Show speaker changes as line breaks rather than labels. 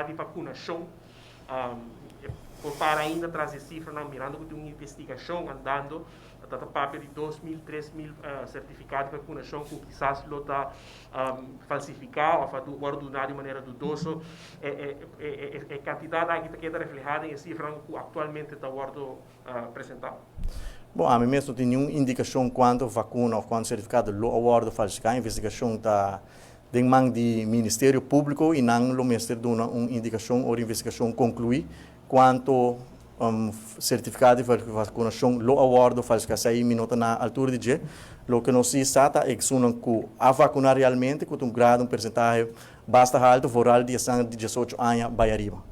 de vacunação. Por para ainda trazer cifra, não, mirando que tem uma investigação andando, está papel de 2.000, 3.000 certificados de vacunação que quizás lo está falsificado ou feito ordenado de maneira dudosa. A quantidade que está reflejada em cifra que atualmente está apresentado.
Bom, a mim mesmo não tem nenhuma indicação quanto vacuna ou quanto certificado lo award falsificado. A investigação está em mão do Ministério Público e não o Ministério dá uma indicação ou investigação concluir quanto certificado de vacunação lo award falsificado aí minuto na altura de dia. Lo que nós está é que a vacunar realmente com grado, percentagem basta alto, voral de 18 anos, vai arriba.